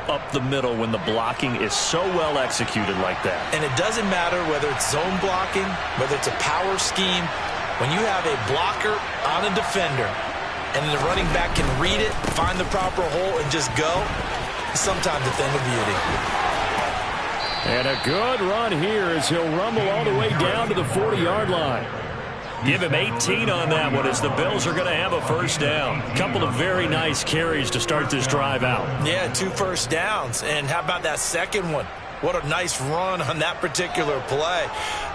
up the middle when the blocking is so well executed like that. And it doesn't matter whether it's zone blocking, whether it's a power scheme. When you have a blocker on a defender and the running back can read it, find the proper hole, and just go, sometimes a thing of beauty. And a good run here as he'll rumble all the way down to the 40-yard line. Give him 18 on that one as the Bills are going to have a first down. Couple of very nice carries to start this drive out. Yeah, 2 first downs. And how about that second one? What a nice run on that particular play.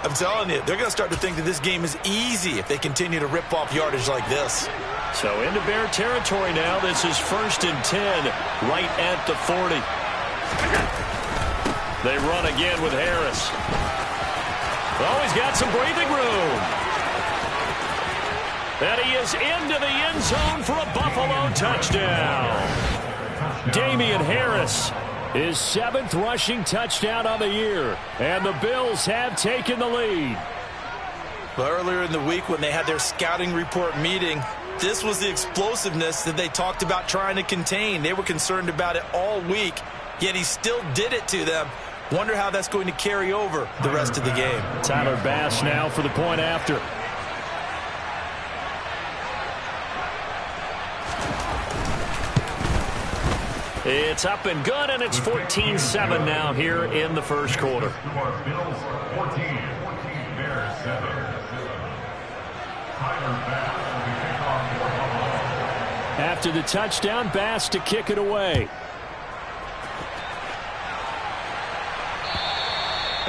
I'm telling you, they're going to start to think that this game is easy if they continue to rip off yardage like this. So into Bear territory now. This is 1st and 10 right at the 40. They run again with Harris. Oh, he's got some breathing room. And he is into the end zone for a Buffalo touchdown. Damian Harris, his 7th rushing touchdown on the year. And the Bills have taken the lead. But earlier in the week when they had their scouting report meeting, this was the explosiveness that they talked about trying to contain. They were concerned about it all week, yet he still did it to them. Wonder how that's going to carry over the rest of the game. Tyler Bass now for the point after. It's up and good, and it's 14-7 now here in the first quarter. After the touchdown, Bass to kick it away.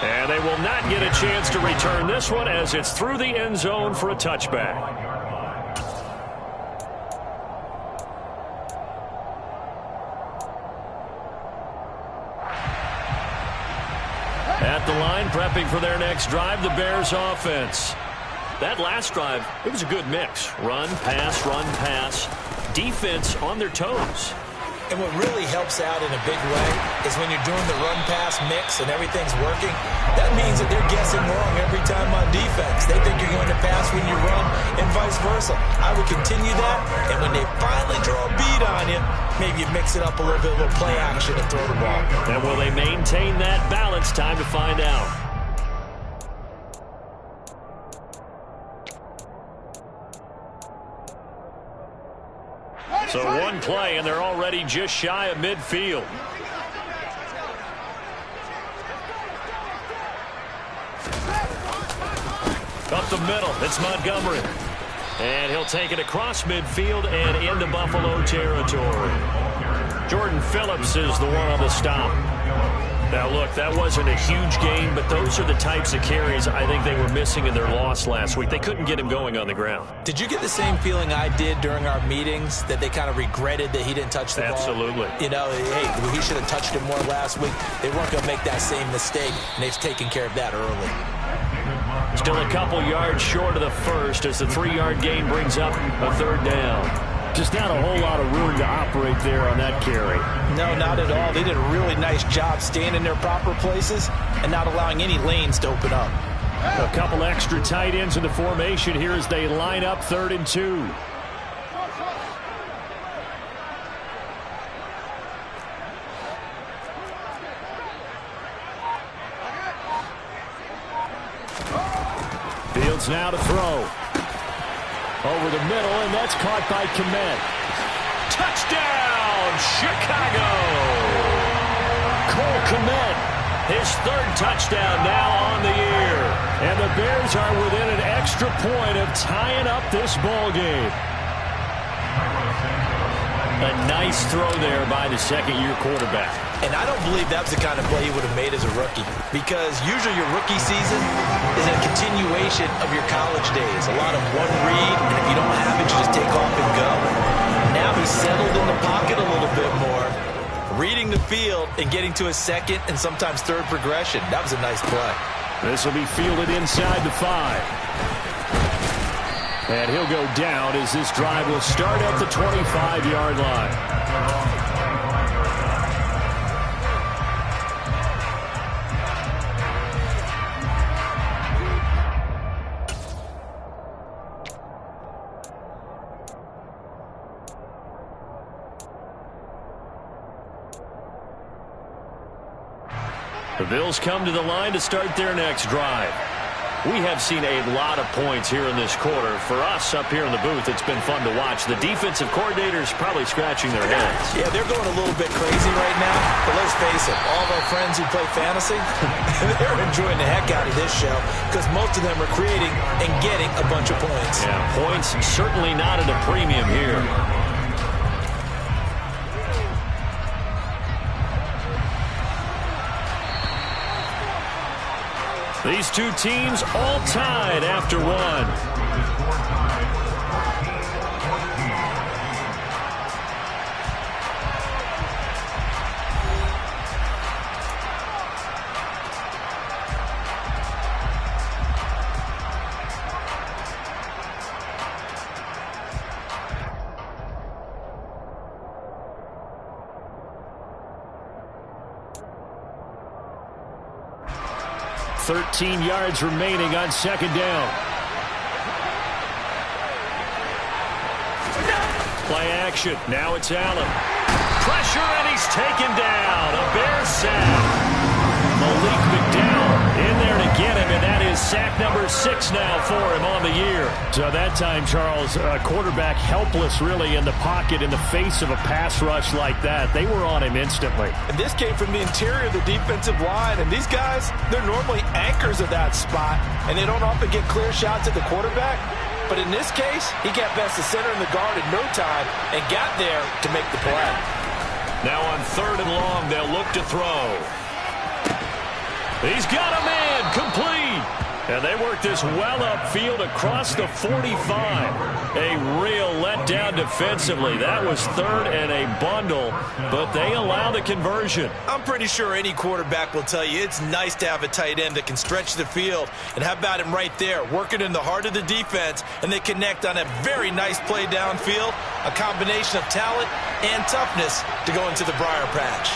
And they will not get a chance to return this one as it's through the end zone for a touchback. At the line, prepping for their next drive, the Bears offense. That last drive, it was a good mix. Run, pass, defense on their toes. And what really helps out in a big way is when you're doing the run-pass mix and everything's working, that means that they're guessing wrong every time on defense. They think you're going to pass when you run and vice versa. I would continue that, and when they finally draw a beat on you, maybe you mix it up a little bit, a little play action and throw the ball. And will they maintain that balance? Time to find out. So one play, and they're already just shy of midfield. Up the middle, it's Montgomery. And he'll take it across midfield and into Buffalo territory. Jordan Phillips is the one on the stop. Now, look, that wasn't a huge game, but those are the types of carries I think they were missing in their loss last week. They couldn't get him going on the ground. Did you get the same feeling I did during our meetings, that they kind of regretted that he didn't touch the ball? Absolutely. You know, hey, he should have touched it more last week. They weren't going to make that same mistake, and they've taken care of that early. Still a couple yards short of the first as the 3-yard gain brings up a 3rd down. Just not a whole lot of room to operate there on that carry. No, not at all. They did a really nice job staying in their proper places and not allowing any lanes to open up. A couple extra tight ends in the formation here as they line up 3rd and 2. Fields now to throw. Over the middle, and that's caught by Kmet. Touchdown, Chicago! Cole Kmet, his 3rd touchdown now on the year. And the Bears are within an extra point of tying up this ball game. A nice throw there by the 2nd-year quarterback. And I don't believe that was the kind of play he would have made as a rookie, because usually your rookie season is a continuation of your college days. A lot of one read, and if you don't have it, you just take off and go. Now he's settled in the pocket a little bit more, reading the field and getting to a 2nd and sometimes 3rd progression. That was a nice play. This will be fielded inside the 5. And he'll go down as this drive will start at the 25-yard line. The Bills come to the line to start their next drive. We have seen a lot of points here in this quarter. For us up here in the booth, it's been fun to watch. The defensive coordinators probably scratching their heads. Yeah, they're going a little bit crazy right now. But let's face it, all of our friends who play fantasy, they're enjoying the heck out of this show because most of them are creating and getting a bunch of points. Yeah, points certainly not at a premium here. These two teams all tied after one. Thirteen yards remaining on second down. Play action. Now it's Allen. Pressure, and he's taken down. A Bear sack. Malik McDowell in there to get him, and that is sack number 6 now for him on the year. So that time, Charles, quarterback helpless really in the pocket in the face of a pass rush like that. They were on him instantly. And this came from the interior of the defensive line, and these guys, they're normally anchors of that spot, and they don't often get clear shots at the quarterback. But in this case, he got past the center and the guard in no time and got there to make the play. Now on 3rd and long, they'll look to throw. He's got a man, complete. And they work this well upfield across the 45. A real letdown defensively. That was 3rd and a bundle, but they allow the conversion. I'm pretty sure any quarterback will tell you it's nice to have a tight end that can stretch the field. And how about him right there, working in the heart of the defense, and they connect on a very nice play downfield. A combination of talent and toughness to go into the briar patch.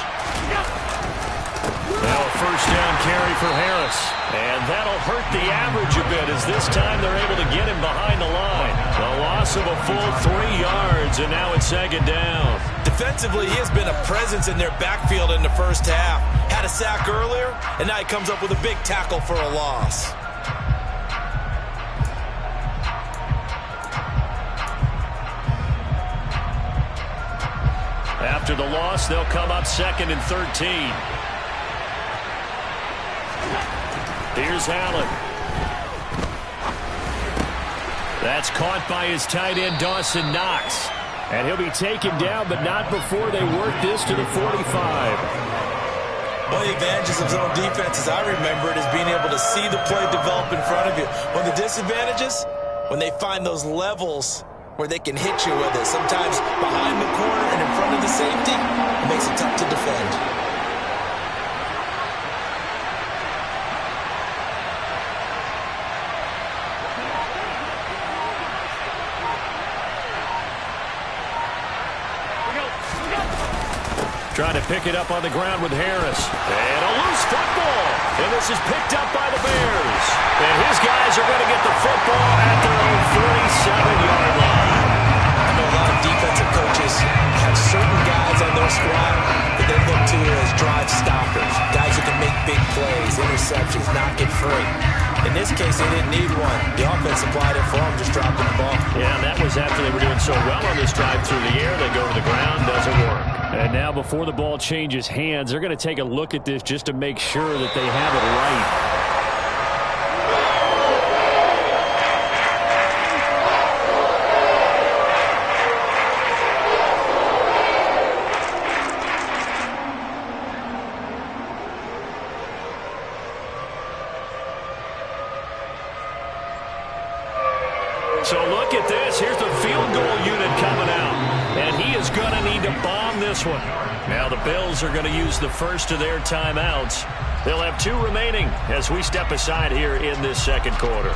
Now a first down carry for Harris. And that'll hurt the average a bit as this time they're able to get him behind the line. A loss of a full 3 yards, and now it's second down. Defensively, he has been a presence in their backfield in the first half. Had a sack earlier, and now he comes up with a big tackle for a loss. After the loss, they'll come up 2nd and 13. Here's Allen. That's caught by his tight end, Dawson Knox. And he'll be taken down, but not before they work this to the 45. One of the advantages of zone defense, as I remember it, is being able to see the play develop in front of you. One of the disadvantages, when they find those levels where they can hit you with it. Sometimes behind the corner and in front of the safety, it makes it tough to defend. Trying to pick it up on the ground with Harris. And a loose football. And this is picked up by the Bears. And his guys are going to get the football at their own 47-yard line. I know a lot of defensive coaches have certain guys on their squad that they look to as drive stoppers. Guys who can make big plays, interceptions, not get free. In this case, they didn't need one. The offense supplied it for them, just dropping the ball. Yeah, and that was after they were doing so well on this drive through the air. They go to the ground, doesn't work. And now before the ball changes hands, they're going to take a look at this just to make sure that they have it right. So look at this. Here's the field goal unit coming out. And he is going to need to bomb this one. Now the Bills are going to use the first of their timeouts. They'll have 2 remaining as we step aside here in this second quarter.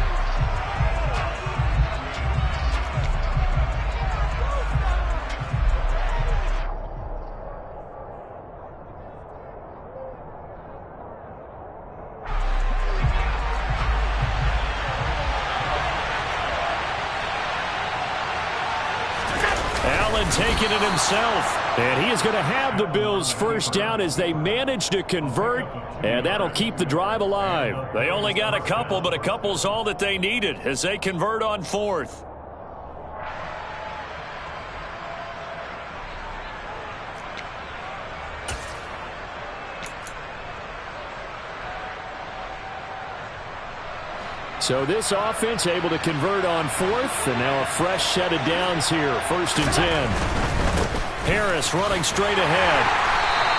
taking it himself. And he is going to have the Bills first down as they manage to convert, and that'll keep the drive alive. They only got a couple, but a couple's all that they needed as they convert on fourth. So this offense able to convert on fourth, and now a fresh set of downs here. 1st and 10. Harris running straight ahead.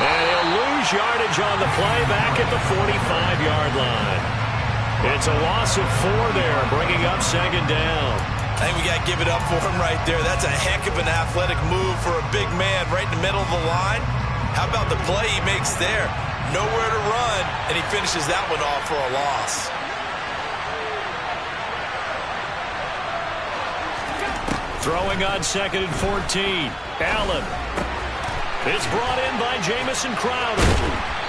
And he'll lose yardage on the play back at the 45-yard line. It's a loss of 4 there, bringing up 2nd down. I think we got to give it up for him right there. That's a heck of an athletic move for a big man right in the middle of the line. How about the play he makes there? Nowhere to run, and he finishes that one off for a loss. Throwing on 2nd and 14. Allen is brought in by Jamison Crowder.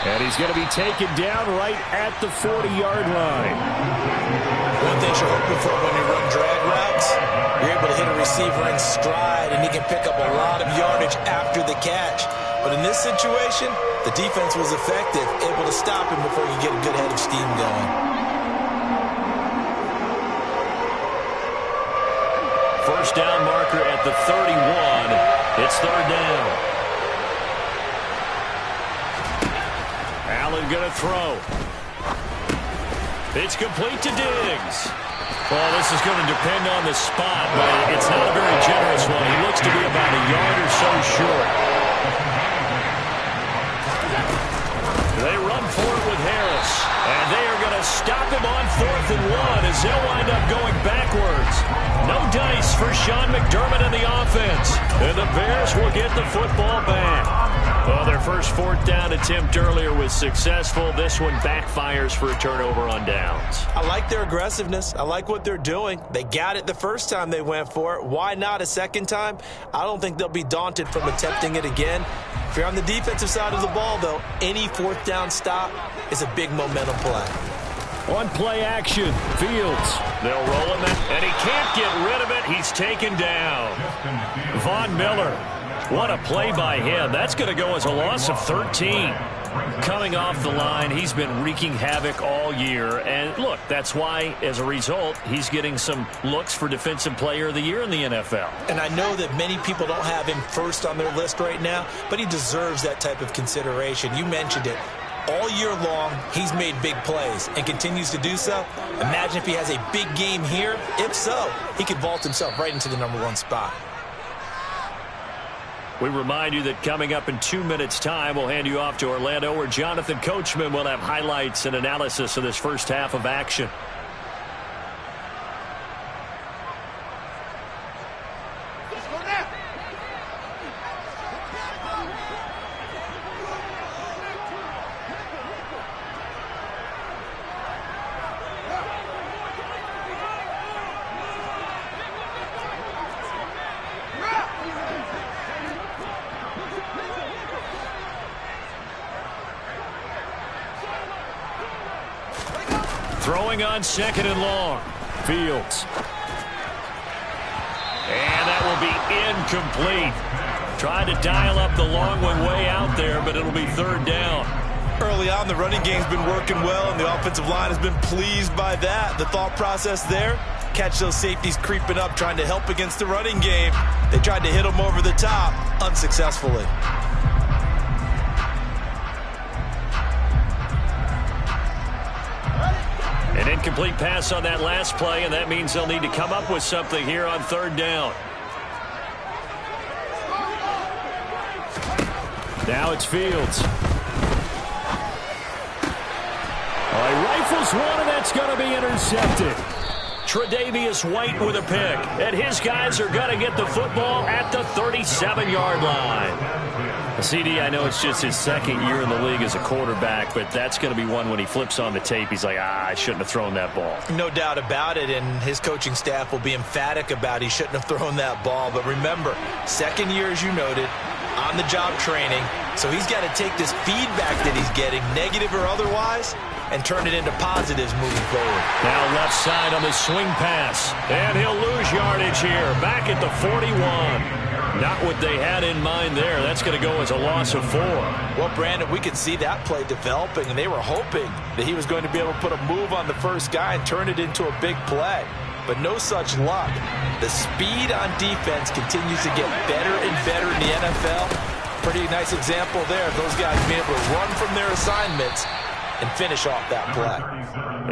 And he's going to be taken down right at the 40-yard line. One thing you're hoping for when you run drag routes, you're able to hit a receiver in stride, and he can pick up a lot of yardage after the catch. But in this situation, the defense was effective, able to stop him before he could get a good head of steam going. First down marker at the 31. It's 3rd down. Allen going to throw. It's complete to Diggs. Well, this is going to depend on the spot, but it's not a very generous one. He looks to be about a yard or so short. They run for it with Harris, and they are going to stop him on 4th and 1 as they'll wind up going backwards. No dice for Sean McDermott in the offense, and the Bears will get the football back. Well, their first 4th down attempt earlier was successful. This one backfires for a turnover on downs. I like their aggressiveness. I like what they're doing. They got it the first time they went for it. Why not a second time? I don't think they'll be daunted from attempting it again. If you're on the defensive side of the ball, though, any 4th down stop is a big momentum play. On play action, Fields. They'll roll him, and he can't get rid of it. He's taken down. Von Miller. What a play by him. That's going to go as a loss of 13. Coming off the line, he's been wreaking havoc all year. And look, that's why, as a result, he's getting some looks for Defensive Player of the Year in the NFL. And I know that many people don't have him first on their list right now, but he deserves that type of consideration. You mentioned it. All year long, he's made big plays and continues to do so. Imagine if he has a big game here. If so, he could vault himself right into the #1 spot. We remind you that coming up in 2 minutes' time, we'll hand you off to Orlando, where Jonathan Coachman will have highlights and analysis of this first half of action. Throwing on 2nd and long. Fields. And that will be incomplete. Tried to dial up the long one way out there, but it'll be 3rd down. Early on, the running game's been working well, and the offensive line has been pleased by that. The thought process there, catch those safeties creeping up, trying to help against the running game. They tried to hit them over the top, unsuccessfully. An incomplete pass on that last play, and that means they'll need to come up with something here on 3rd down. Now it's Fields. He rifles one, and that's going to be intercepted. Tre'Davious White with a pick, and his guys are going to get the football at the 37-yard line. CD, I know it's just his 2nd year in the league as a quarterback, but that's going to be one when he flips on the tape, he's like, I shouldn't have thrown that ball. No doubt about it, and his coaching staff will be emphatic about he shouldn't have thrown that ball. But remember, 2nd year, as you noted, on-the-job training, so he's got to take this feedback that he's getting, negative or otherwise, and turn it into positives moving forward. Now left side on the swing pass, and he'll lose yardage here, back at the 41. Not what they had in mind there. That's going to go as a loss of 4. Well, Brandon, we could see that play developing, and they were hoping that he was going to be able to put a move on the first guy and turn it into a big play. But no such luck. The speed on defense continues to get better and better in the NFL. Pretty nice example there of those guys being able to run from their assignments and finish off that play.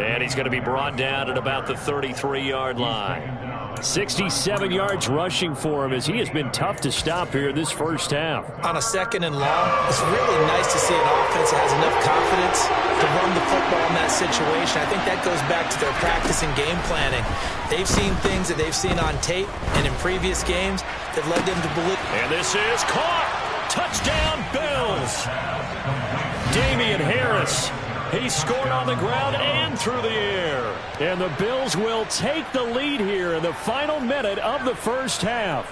And he's going to be brought down at about the 33-yard line. 67 yards rushing for him as he has been tough to stop here in this first half. On a 2nd and long, it's really nice to see an offense that has enough confidence to run the football in that situation. I think that goes back to their practice and game planning. They've seen things that they've seen on tape and in previous games that led them to believe. And this is caught. Touchdown, Bills. Damian Harris. He scored on the ground and through the air. And the Bills will take the lead here in the final minute of the first half.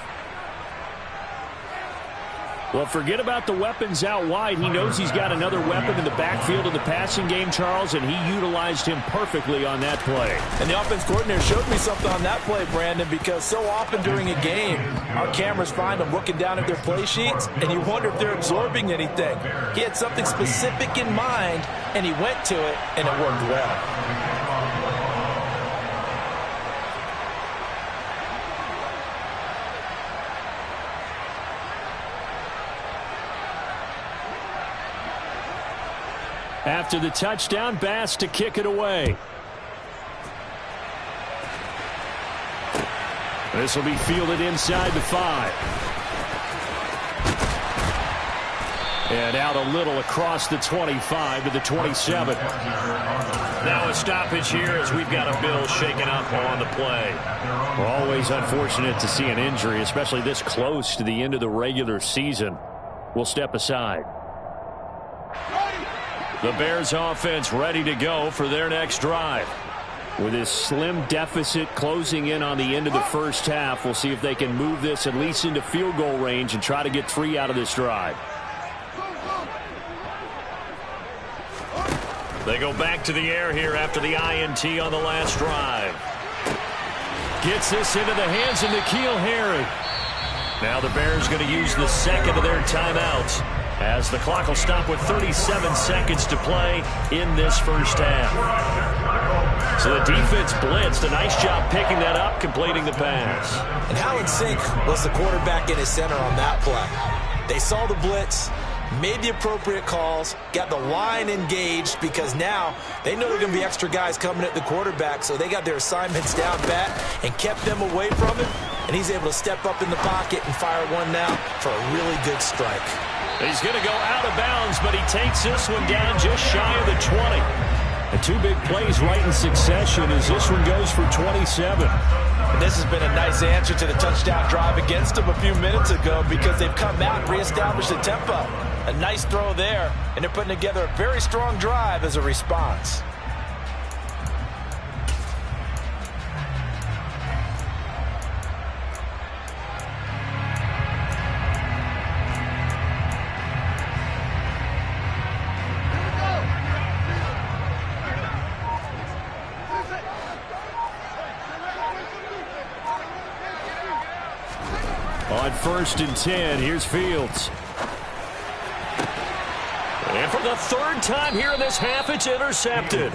Well, forget about the weapons out wide. He knows he's got another weapon in the backfield in the passing game, Charles, and he utilized him perfectly on that play. And the offense coordinator showed me something on that play, Brandon, because so often during a game, our cameras find them looking down at their play sheets, and you wonder if they're absorbing anything. He had something specific in mind, and he went to it, and it worked well. After the touchdown, Bass to kick it away. This will be fielded inside the 5. And out a little across the 25 to the 27. Now a stoppage here as we've got a Bill shaken up on the play. Always unfortunate to see an injury, especially this close to the end of the regular season. We'll step aside. The Bears offense ready to go for their next drive. With this slim deficit closing in on the end of the first half, we'll see if they can move this at least into field goal range and try to get 3 out of this drive. They go back to the air here after the INT on the last drive. Gets this into the hands of N'Keal Harry. Now the Bears going to use the second of their timeouts, as the clock will stop with 37 seconds to play in this first half. So the defense blitzed. A nice job picking that up, completing the pass. And how in sync was the quarterback in his center on that play? They saw the blitz, made the appropriate calls, got the line engaged, because now they know there are going to be extra guys coming at the quarterback, so they got their assignments down pat and kept them away from him, and he's able to step up in the pocket and fire one now for a really good strike. He's going to go out of bounds, but he takes this one down just shy of the 20. And 2 big plays right in succession as this one goes for 27. And this has been a nice answer to the touchdown drive against them a few minutes ago, because they've come out and reestablished the tempo. A nice throw there, and they're putting together a very strong drive as a response. On 1st and 10, here's Fields. And for the 3rd time here in this half, it's intercepted.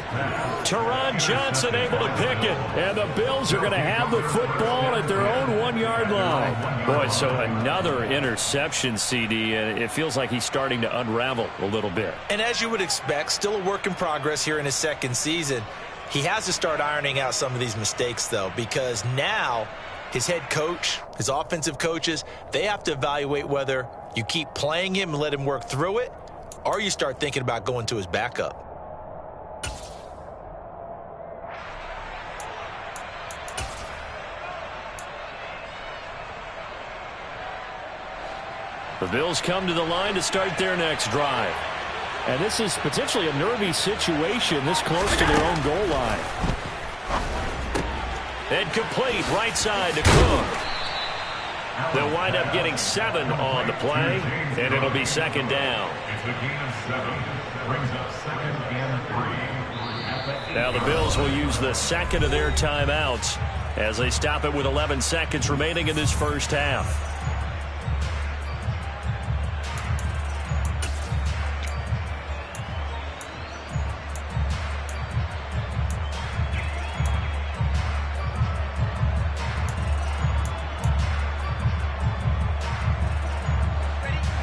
Taron Johnson able to pick it. And the Bills are going to have the football at their own 1-yard line. Boy, so another interception, CD, and it feels like he's starting to unravel a little bit. And as you would expect, still a work in progress here in his 2nd season. He has to start ironing out some of these mistakes, though, because now his head coach, his offensive coaches, they have to evaluate whether you keep playing him and let him work through it, or you start thinking about going to his backup. The Bills come to the line to start their next drive. And this is potentially a nervy situation this close to their own goal line. And complete right side to Cook. They'll wind up getting 7 on the play, and it'll be 2nd down. Now the Bills will use the 2nd of their timeouts as they stop it with 11 seconds remaining in this first half.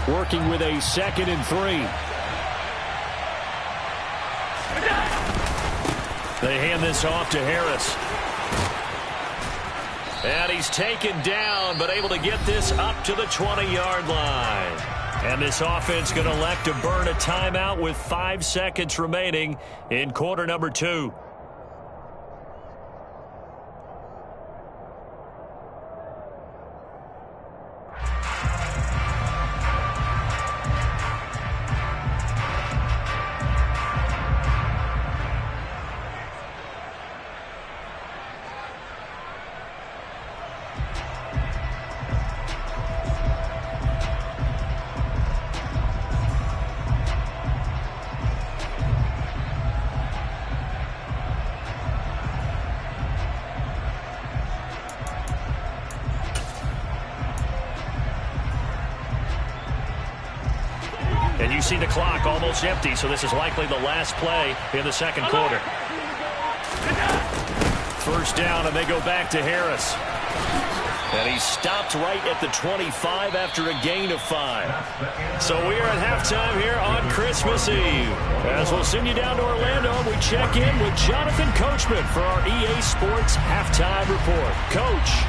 working with a 2nd and 3. They hand this off to Harris. And he's taken down, but able to get this up to the 20-yard line. And this offense going to elect to burn a timeout with 5 seconds remaining in quarter number 2. And you see the clock almost empty, so this is likely the last play in the second quarter. First down, and they go back to Harris. And he stopped right at the 25 after a gain of 5. So we are at halftime here on Christmas Eve. As we'll send you down to Orlando, we check in with Jonathan Coachman for our EA Sports Halftime Report. Coach.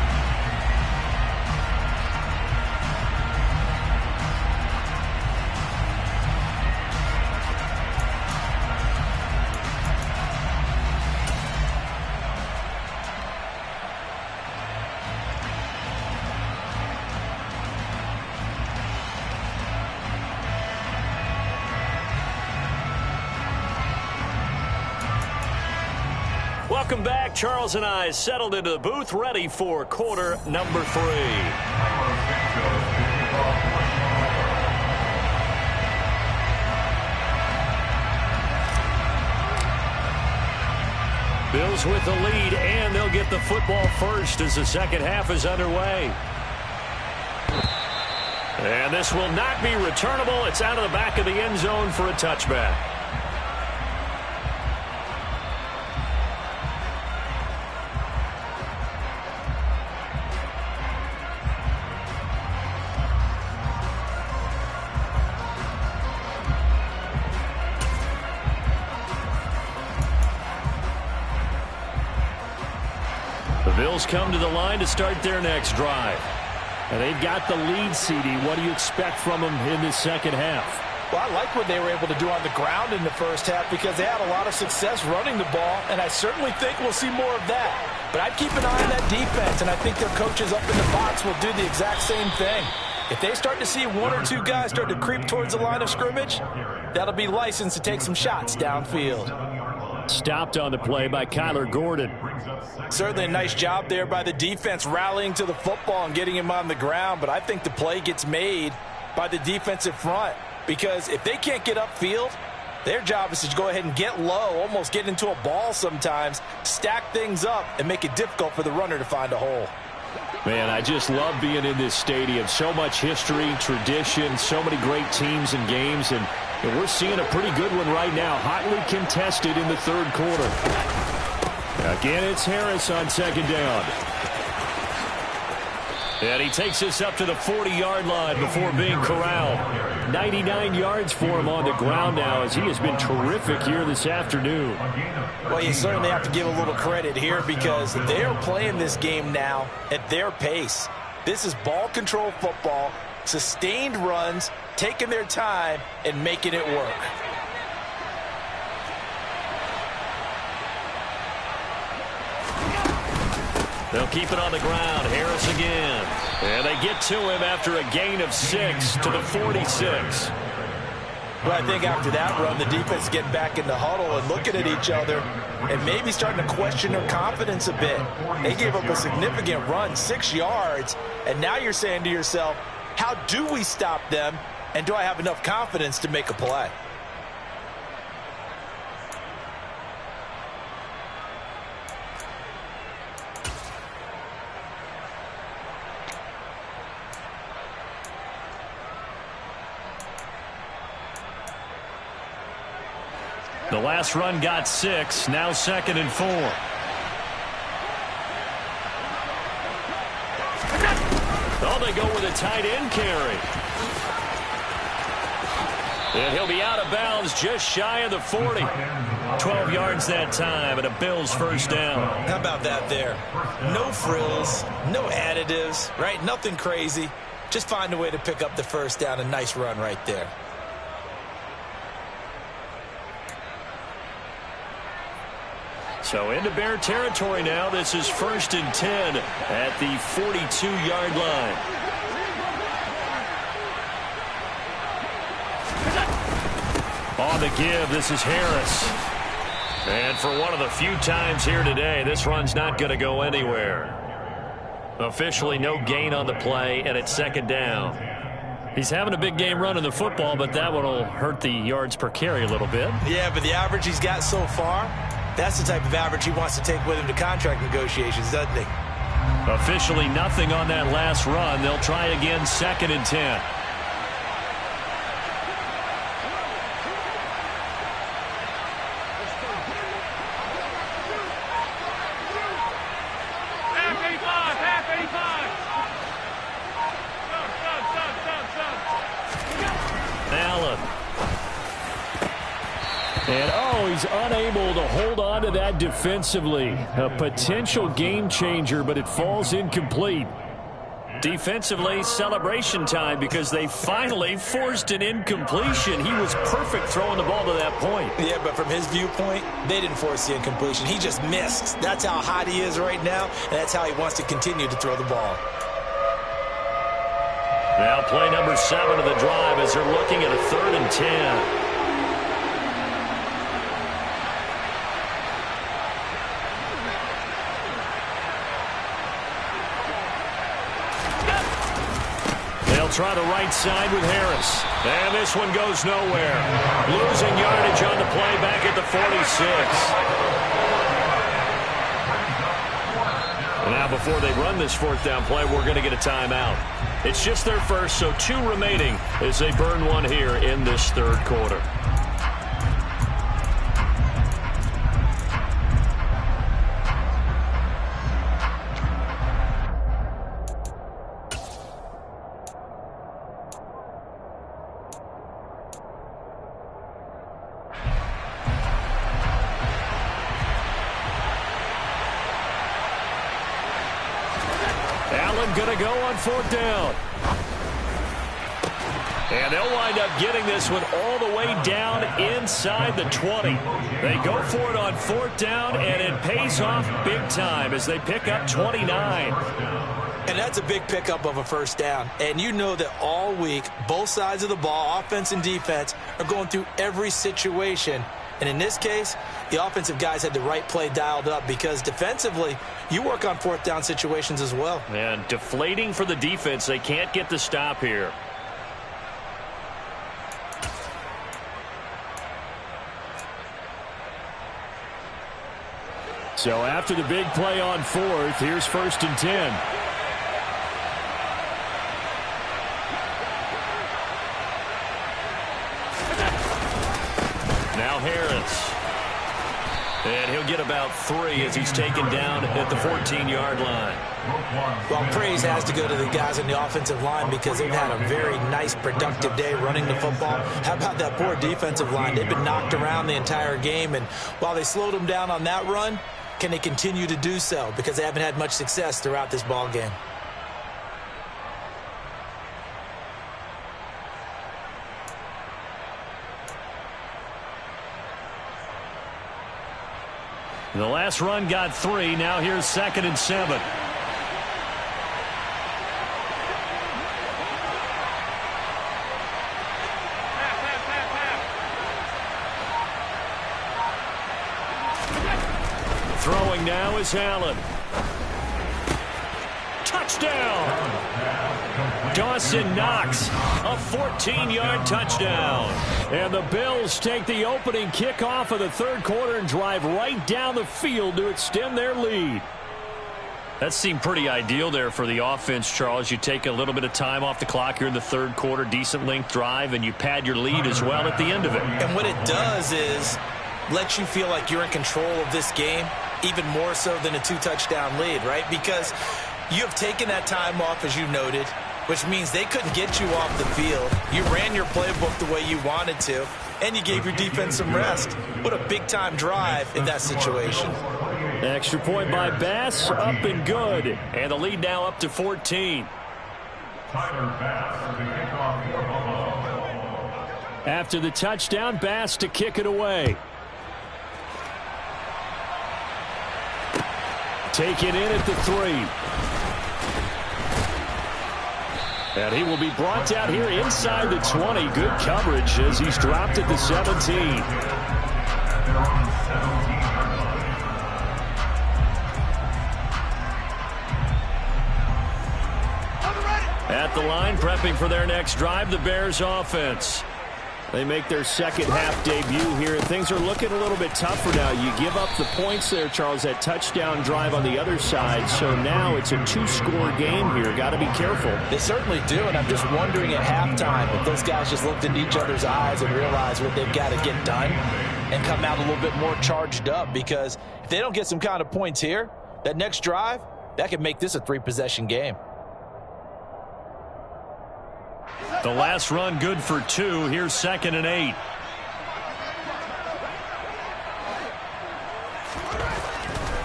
Welcome back. Charles and I settled into the booth, ready for quarter number 3. Bills with the lead, and they'll get the football first as the second half is underway. And this will not be returnable. It's out of the back of the end zone for a touchback. The Bills come to the line to start their next drive. And they've got the lead, CD. What do you expect from them in this second half? Well, I like what they were able to do on the ground in the first half because they had a lot of success running the ball, and I certainly think we'll see more of that. But I'd keep an eye on that defense, and I think their coaches up in the box will do the exact same thing. If they start to see 1 or 2 guys start to creep towards the line of scrimmage, that'll be licensed to take some shots downfield. Stopped on the play by Kyler Gordon. Certainly a nice job there by the defense rallying to the football and getting him on the ground, but I think the play gets made by the defensive front because if they can't get upfield, their job is to go ahead and get low, almost get into a ball sometimes, stack things up, and make it difficult for the runner to find a hole. Man, I just love being in this stadium. So much history, tradition, so many great teams and games, and we're seeing a pretty good one right now, hotly contested in the third quarter. Again, it's Harris on second down. And he takes this up to the 40-yard line before being corralled. 99 yards for him on the ground now as he has been terrific here this afternoon. Well, you certainly have to give a little credit here because they're playing this game now at their pace. This is ball control football, sustained runs, taking their time and making it work. They'll keep it on the ground. Harris again. And they get to him after a gain of 6 to the 46. Well, I think after that run, the defense is getting back in the huddle and looking at each other and maybe starting to question their confidence a bit. They gave up a significant run, 6 yards, and now you're saying to yourself, how do we stop them, and do I have enough confidence to make a play? The last run got 6, now 2nd and 4. Oh, they go with a tight end carry. And he'll be out of bounds just shy of the 40. 12 yards that time, and a Bills first down. How about that there? No frills, no additives, right? Nothing crazy. Just find a way to pick up the first down. A nice run right there. So into Bear territory now. This is 1st and 10 at the 42-yard line. On the give, this is Harris. And for one of the few times here today, this run's not going to go anywhere. Officially no gain on the play, and it's 2nd down. He's having a big game running the football, but that one will hurt the yards per carry a little bit. Yeah, but the average he's got so far, that's the type of average he wants to take with him to contract negotiations, doesn't he? Officially nothing on that last run. They'll try again, 2nd and 10. And, he's unable to hold on to that defensively. A potential game changer, but it falls incomplete. Defensively, celebration time because they finally forced an incompletion. He was perfect throwing the ball to that point. Yeah, but from his viewpoint, they didn't force the incompletion. He just missed. That's how hot he is right now, and that's how he wants to continue to throw the ball. Now play number 7 of the drive as they're looking at a 3rd and 10. Try the right side with Harris. And this one goes nowhere. Losing yardage on the play back at the 46. And now before they run this 4th down play, we're going to get a timeout. It's just their first, so 2 remaining as they burn one here in this 3rd quarter. Going to go on 4th down. And they'll wind up getting this one all the way down inside the 20. They go for it on 4th down, and it pays off big time as they pick up 29. And that's a big pickup of a first down. And you know that all week, both sides of the ball, offense and defense, are going through every situation. And in this case, the offensive guys had the right play dialed up because defensively, you work on 4th down situations as well. And deflating for the defense. They can't get the stop here. So after the big play on 4th, here's 1st and 10. Now Harris. And he'll get about 3 as he's taken down at the 14-yard line. Well, praise has to go to the guys on the offensive line because they've had a very nice, productive day running the football. How about that poor defensive line? They've been knocked around the entire game, and while they slowed them down on that run, can they continue to do so? Because they haven't had much success throughout this ball game. The last run got 3. Now here's 2nd and 7. Throwing now is Allen. Touchdown! Dawson Knox, a 14-yard touchdown. And the Bills take the opening kickoff of the 3rd quarter and drive right down the field to extend their lead. That seemed pretty ideal there for the offense, Charles. You take a little bit of time off the clock here in the 3rd quarter, decent length drive, and you pad your lead as well at the end of it. And what it does is let you feel like you're in control of this game, even more so than a 2-touchdown lead, right? Because you have taken that time off, as you noted. which means they couldn't get you off the field. You ran your playbook the way you wanted to, and you gave your defense some rest. What a big-time drive in that situation. Extra point by Bass, up and good. And the lead now up to 14. After the touchdown, Bass to kick it away. Taken in at the 3. And he will be brought down here inside the 20. Good coverage as he's dropped at the 17. At the line, prepping for their next drive, the Bears offense. They make their second half debut here. Things are looking a little bit tougher now. You give up the points there, Charles, that touchdown drive on the other side. So now it's a 2-score game here. Got to be careful. They certainly do, and I'm just wondering at halftime if those guys just looked into each other's eyes and realized what they've got to get done and come out a little bit more charged up, because if they don't get some kind of points here, that next drive, that could make this a 3-possession game. The last run good for 2. Here's 2nd and 8.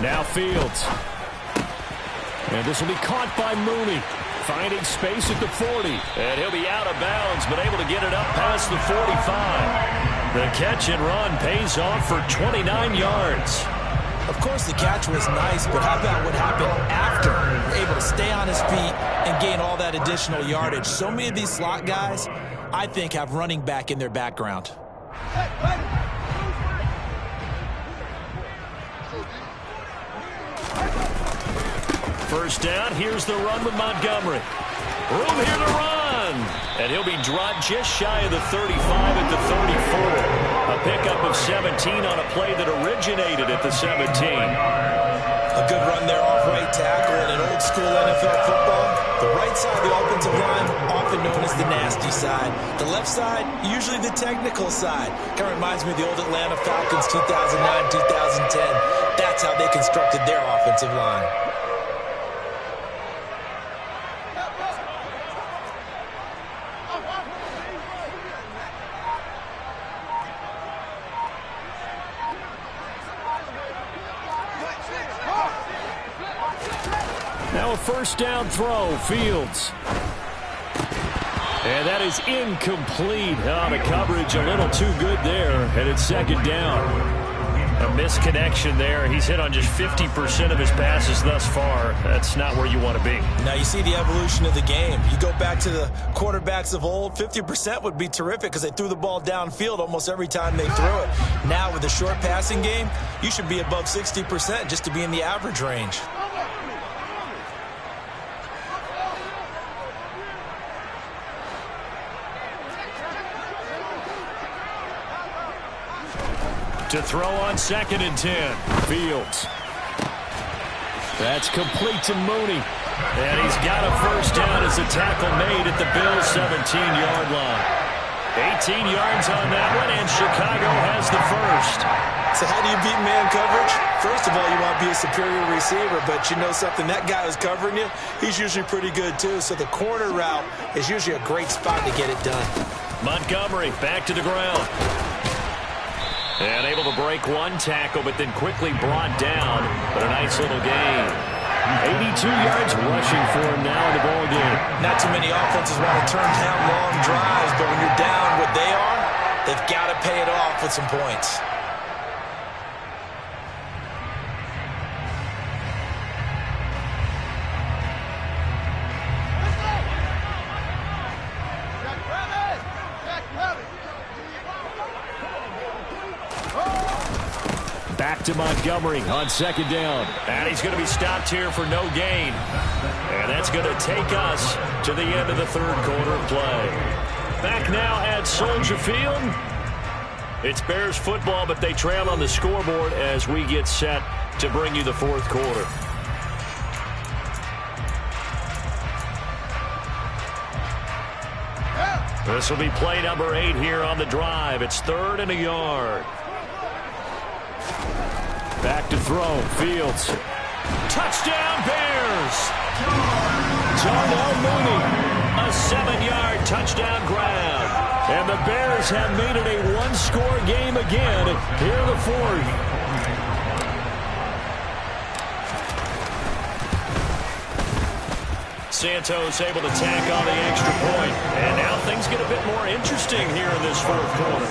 Now Fields. And this will be caught by Mooney. Finding space at the 40. And he'll be out of bounds, but able to get it up past the 45. The catch and run pays off for 29 yards. Of course, the catch was nice, but how about what happened after? Able to stay on his feet and gain all that additional yardage. So many of these slot guys, I think, have running back in their background. First down, here's the run with Montgomery. Room here to run. And he'll be dropped just shy of the 35 at the 34. A pickup of 17 on a play that originated at the 17. A good run there off right tackle in an old-school NFL football. The right side of the offensive line, often known as the nasty side. The left side, usually the technical side. Kind of reminds me of the old Atlanta Falcons 2009, 2010. That's how they constructed their offensive line. Now a first down throw, Fields. And that is incomplete. The coverage a little too good there, and it's 2nd down. A misconnection there. He's hit on just 50% of his passes thus far. That's not where you want to be. Now you see the evolution of the game. You go back to the quarterbacks of old, 50% would be terrific because they threw the ball downfield almost every time they threw it. Now with the short passing game, you should be above 60% just to be in the average range. To throw on 2nd and 10. Fields. That's complete to Mooney. And he's got a first down as a tackle made at the Bills' 17-yard line. 18 yards on that one, and Chicago has the first. So how do you beat man coverage? First of all, you want to be a superior receiver, but you know something, that guy who's covering you, he's usually pretty good too. So the corner route is usually a great spot to get it done. Montgomery back to the ground. And able to break one tackle, but then quickly brought down. But a nice little gain. 82 yards rushing for him now in the ball game. Not too many offenses want to turn down long drives, but when you're down what they are, they've got to pay it off with some points. Back to Montgomery on 2nd down. And he's going to be stopped here for no gain. And that's going to take us to the end of the 3rd quarter of play. Back now at Soldier Field. It's Bears football, but they trail on the scoreboard as we get set to bring you the 4th quarter. This will be play number 8 here on the drive. It's 3rd and a yard. Back to throw, Fields. Touchdown, Bears! Darnell Mooney, a 7-yard touchdown grab. And the Bears have made it a one-score game again here in the fourth. Santos able to tack on the extra point. And now things get a bit more interesting here in this fourth quarter.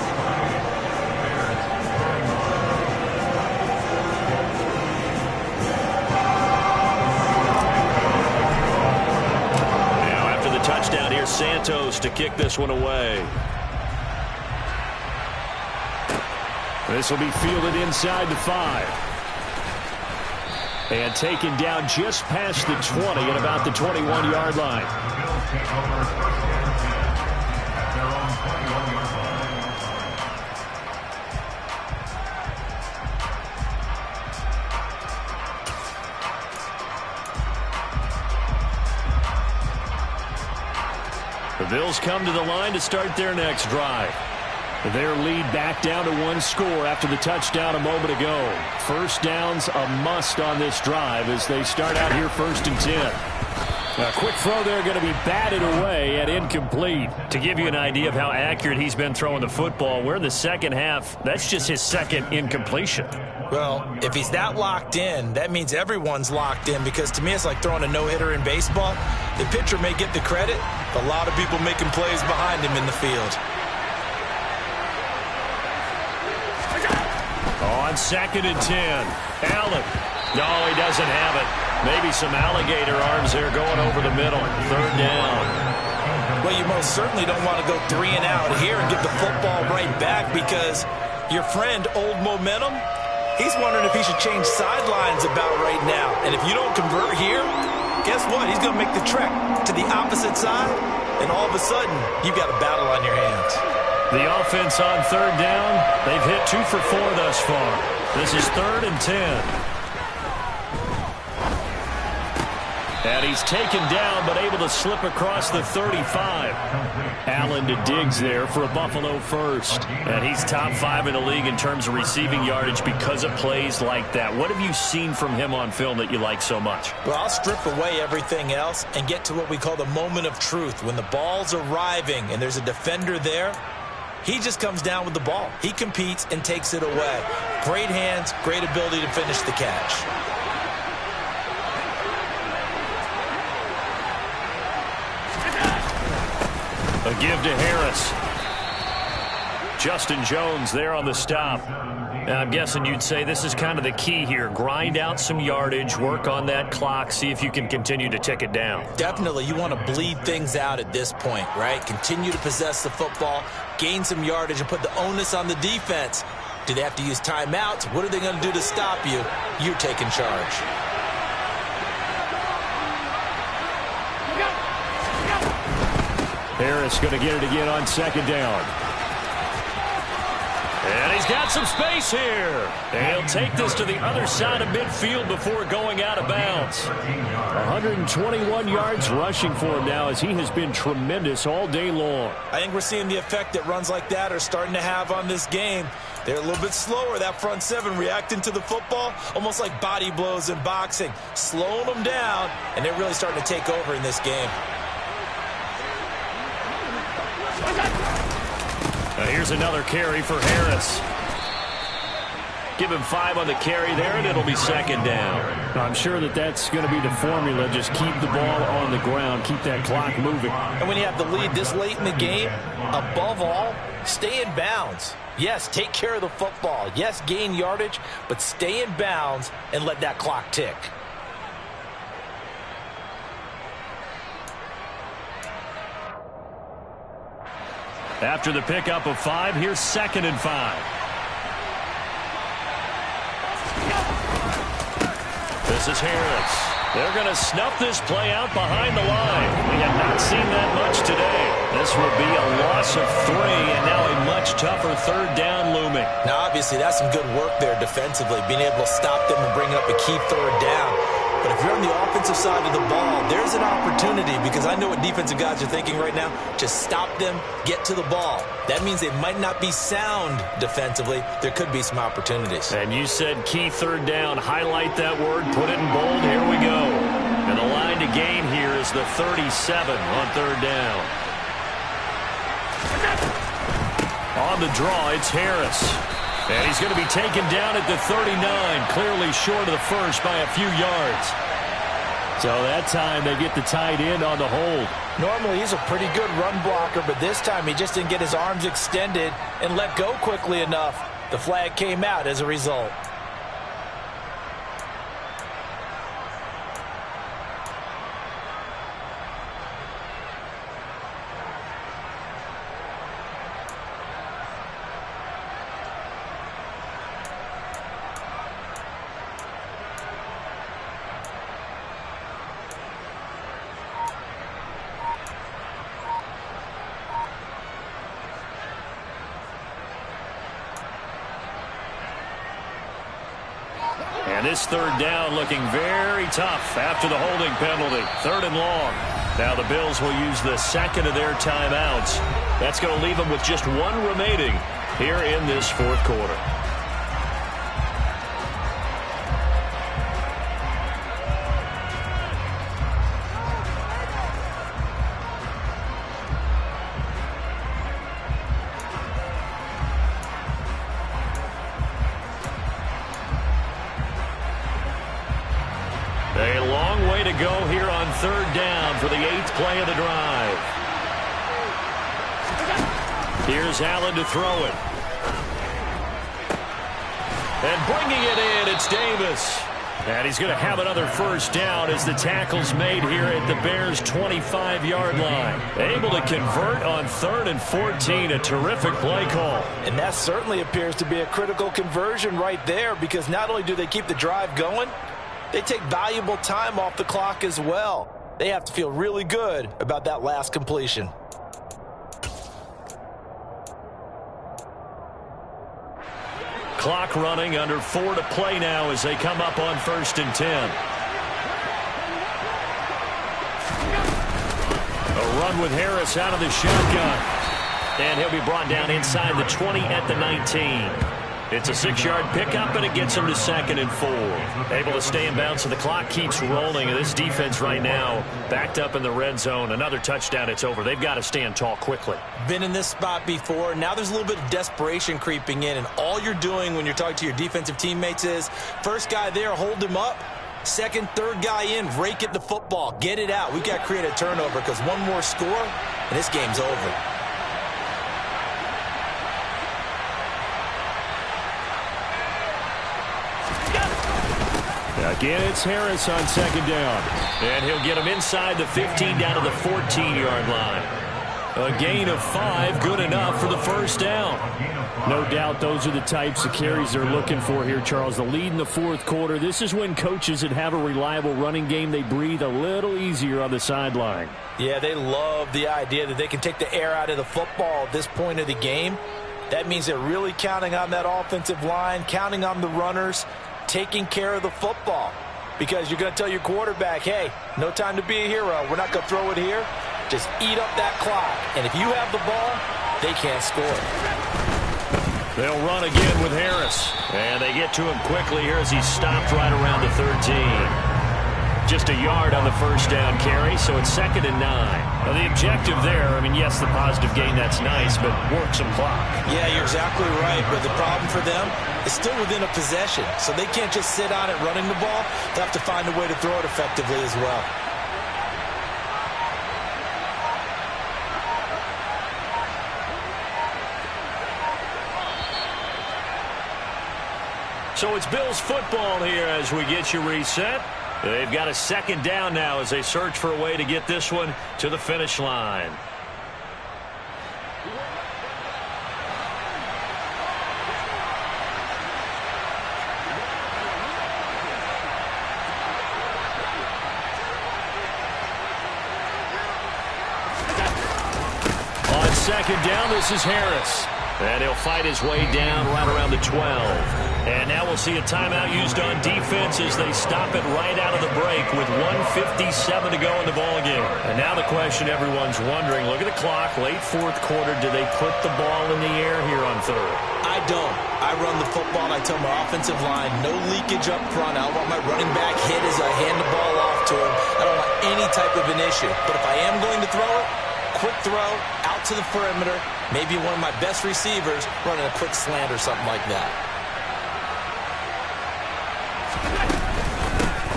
Now after the touchdown, here's Santos to kick this one away. This will be fielded inside the 5. And taken down just past the 20 at about the 21-yard line. The Bills come to the line to start their next drive. Their lead back down to one score after the touchdown a moment ago. First down's a must on this drive as they start out here 1st and 10. A quick throw there going to be batted away and incomplete. To give you an idea of how accurate he's been throwing the football, we're in the second half. That's just his second incompletion. Well, if he's that locked in, that means everyone's locked in, because to me it's like throwing a no-hitter in baseball. The pitcher may get the credit, but a lot of people making plays behind him in the field. On 2nd and 10, Allen. No, he doesn't have it. Maybe some alligator arms there going over the middle. 3rd down. Well, you most certainly don't want to go 3 and out here and give the football right back, because your friend, Old Momentum, he's wondering if he should change sidelines about right now. And if you don't convert here, guess what? He's going to make the trek to the opposite side, and all of a sudden, you've got a battle on your hands. The offense on 3rd down, they've hit 2 for 4 thus far. This is 3rd and 10. And he's taken down, but able to slip across the 35. Allen to Diggs there for a Buffalo first. And he's top 5 in the league in terms of receiving yardage because of plays like that. What have you seen from him on film that you like so much? Well, I'll strip away everything else and get to what we call the moment of truth. When the ball's arriving and there's a defender there, he just comes down with the ball. He competes and takes it away. Great hands, great ability to finish the catch. A give to Harris. Justin Jones there on the stop. Now, I'm guessing you'd say this is kind of the key here. Grind out some yardage, work on that clock, see if you can continue to tick it down. Definitely. You want to bleed things out at this point, right? Continue to possess the football, gain some yardage, and put the onus on the defense. Do they have to use timeouts? What are they going to do to stop you? You're taking charge. Harris going to get it again on 2nd down. And he's got some space here. And he'll take this to the other side of midfield before going out of bounds. 121 yards rushing for him now, as he has been tremendous all day long. I think we're seeing the effect that runs like that are starting to have on this game. They're a little bit slower, that front 7, reacting to the football, almost like body blows in boxing, slowing them down, and they're really starting to take over in this game. Here's another carry for Harris. Give him 5 on the carry there, and it'll be 2nd down. I'm sure that that's going to be the formula. Just keep the ball on the ground. Keep that clock moving. And when you have the lead this late in the game, above all, stay in bounds. Yes, take care of the football. Yes, gain yardage, but stay in bounds and let that clock tick. After the pickup of 5, here's 2nd and 5. This is Harris. They're going to snuff this play out behind the line. We have not seen that much today. This will be a loss of 3, and now a much tougher 3rd down looming. Now, obviously, that's some good work there defensively, being able to stop them and bring up a key 3rd down. But if you're on the offensive side of the ball, there's an opportunity, because I know what defensive guys are thinking right now. Just stop them, get to the ball. That means they might not be sound defensively. There could be some opportunities. And you said key third down. Highlight that word, put it in bold. Here we go. And the line to gain here is the 37 on third down. On the draw, it's Harris. And he's going to be taken down at the 39, clearly short of the first by a few yards. So that time they get the tight end on the hold. Normally he's a pretty good run blocker, but this time he just didn't get his arms extended and let go quickly enough. The flag came out as a result. And this third down looking very tough after the holding penalty. Third and long. Now the Bills will use the second of their timeouts. That's going to leave them with just one remaining here in this fourth quarter. A long way to go here on third down for the 8th play of the drive. Here's Allen to throw it. And bringing it in, it's Davis. And he's going to have another first down as the tackle's made here at the Bears' 25-yard line. Able to convert on 3rd and 14, a terrific play call. And that certainly appears to be a critical conversion right there, because not only do they keep the drive going, they take valuable time off the clock as well. They have to feel really good about that last completion. Clock running, under 4 to play now as they come up on 1st and 10. A run with Harris out of the shotgun. And he'll be brought down inside the 20 at the 19. It's a 6-yard pickup, and it gets him to 2nd and 4. Able to stay in bounds, so the clock keeps rolling. And this defense right now backed up in the red zone. Another touchdown, it's over. They've got to stand tall quickly. Been in this spot before. Now there's a little bit of desperation creeping in, and all you're doing when you're talking to your defensive teammates is, first guy there, hold him up. Second, third guy in, rake at the football. Get it out. We've got to create a turnover, because one more score, and this game's over. Again, it's Harris on 2nd down. And he'll get him inside the 15 down to the 14-yard line. A gain of 5, good enough for the first down. No doubt those are the types of carries they're looking for here, Charles. The lead in the fourth quarter. This is when coaches that have a reliable running game, they breathe a little easier on the sideline. Yeah, they love the idea that they can take the air out of the football at this point of the game. That means they're really counting on that offensive line, counting on the runners, taking care of the football, because you're going to tell your quarterback, hey, no time to be a hero. We're not going to throw it here. Just eat up that clock. And if you have the ball, they can't score. They'll run again with Harris. And they get to him quickly here as he's stopped right around the 13. Just a yard on the first down carry, so it's 2nd and 9. Now the objective there, I mean, yes, the positive gain, that's nice, but work some clock. Yeah, you're exactly right, but the problem for them is still within a possession, so they can't just sit on it running the ball. They have to find a way to throw it effectively as well. So it's Bills football here as we get you reset. They've got a 2nd down now as they search for a way to get this one to the finish line. On 2nd down, this is Harris. And he'll fight his way down right around the 12. And now we'll see a timeout used on defense as they stop it right out of the break with 1:57 to go in the ballgame. And now the question everyone's wondering, look at the clock, late fourth quarter, do they put the ball in the air here on third? I don't. I run the football, and I tell my offensive line, no leakage up front. I don't want my running back hit as I hand the ball off to him. I don't want any type of an issue. But if I am going to throw it, quick throw, out to the perimeter, maybe one of my best receivers running a quick slant or something like that.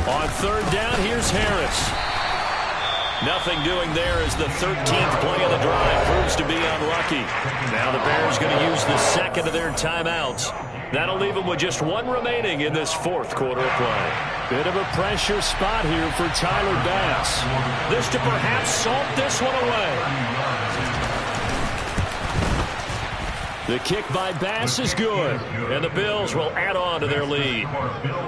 On third down, here's Harris. Nothing doing there as the 13th play of the drive proves to be unlucky. Now the Bears going to use the second of their timeouts. That'll leave them with just one remaining in this fourth quarter of play. Bit of a pressure spot here for Tyler Bass. This to perhaps salt this one away. The kick by Bass is good, and the Bills will add on to their lead.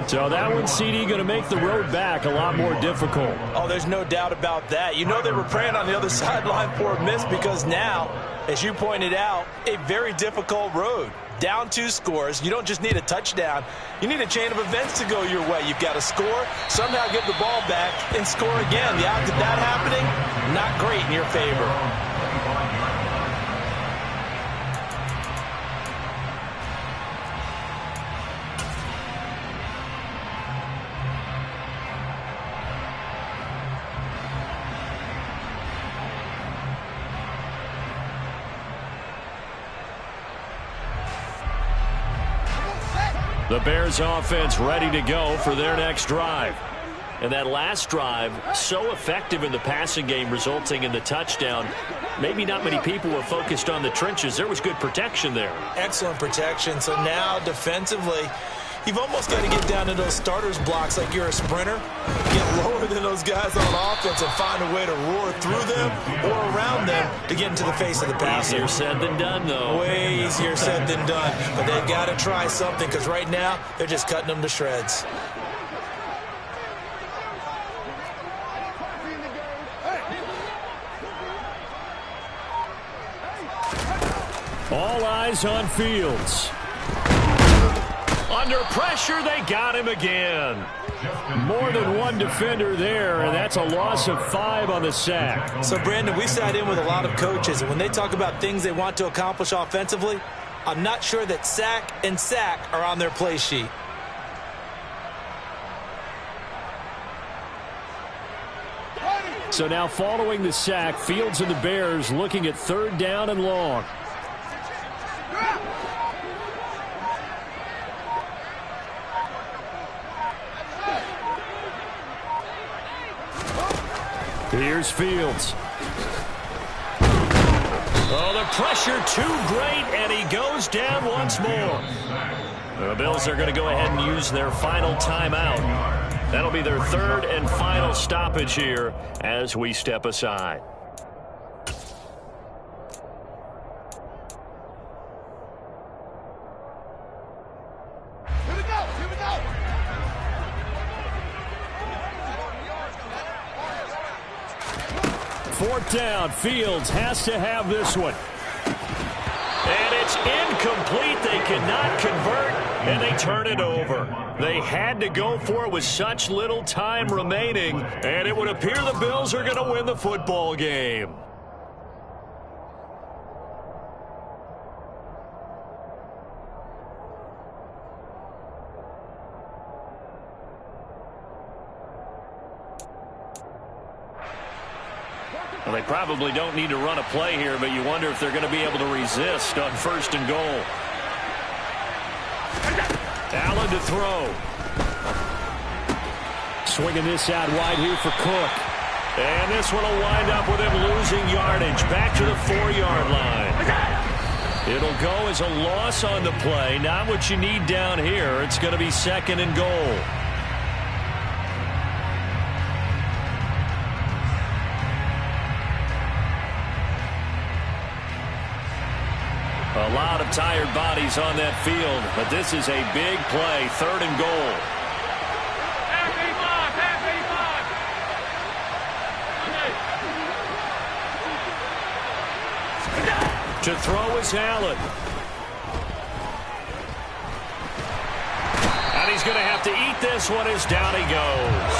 So that one, CD, going to make the road back a lot more difficult. Oh, there's no doubt about that. You know they were praying on the other sideline for a miss because now, as you pointed out, a very difficult road. Down 2 scores. You don't just need a touchdown. You need a chain of events to go your way. You've got to score, somehow get the ball back, and score again. The odds of that happening, not great in your favor. The Bears offense ready to go for their next drive. And that last drive, so effective in the passing game, resulting in the touchdown. Maybe not many people were focused on the trenches. There was good protection there. Excellent protection. So now, defensively, you've almost got to get down to those starters blocks like you're a sprinter. Get lower than those guys on offense and find a way to roar through them or around them to get into the face of the passer. Easier said than done, though. Way easier said than done. But they've got to try something because right now they're just cutting them to shreds. All eyes on Fields. Under pressure, they got him again. More than one defender there, and that's a loss of 5 on the sack. So, Brandon, we sat in with a lot of coaches, and when they talk about things they want to accomplish offensively, I'm not sure that sack and sack are on their play sheet. So now following the sack, Fields and the Bears looking at third down and long. Here's Fields. Oh, the pressure too great, and he goes down once more. The Bills are going to go ahead and use their final timeout. That'll be their third and final stoppage here as we step aside. Fourth down, Fields has to have this one. And it's incomplete. They cannot convert, and they turn it over. They had to go for it with such little time remaining, and it would appear the Bills are going to win the football game. Well, they probably don't need to run a play here, but you wonder if they're going to be able to resist on first and goal. Allen to throw. Swinging this out wide here for Cook. And this one will wind up with him losing yardage back to the 4-yard line. It'll go as a loss on the play. Not what you need down here. It's going to be second and goal. A lot of tired bodies on that field, but this is a big play, third and goal. To throw is Allen. this one is down he goes.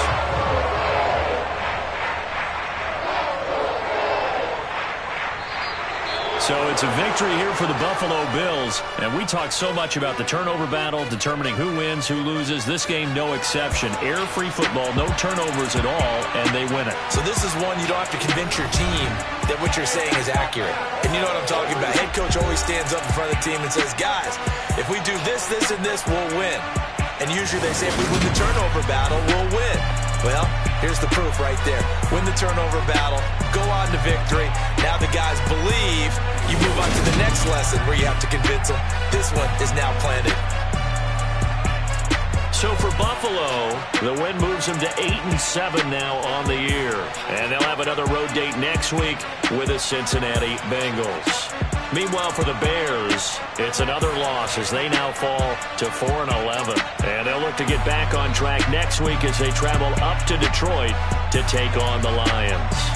So it's a victory here for the Buffalo Bills. And we talk so much about the turnover battle, determining who wins, who loses. This game, no exception. Air-free football, no turnovers at all, and they win it. So this is one you don't have to convince your team that what you're saying is accurate. And you know what I'm talking about. Head coach always stands up in front of the team and says, guys, if we do this, this, and this, we'll win. And usually they say, if we win the turnover battle, we'll win. Well, here's the proof right there. Win the turnover battle, go on to victory. Now the guys believe. You move on to the next lesson where you have to convince them. This one is now planted. So for Buffalo, the win moves them to 8-7 now on the year. And they'll have another road date next week with the Cincinnati Bengals. Meanwhile, for the Bears, it's another loss as they now fall to 4-11. And they'll look to get back on track next week as they travel up to Detroit to take on the Lions.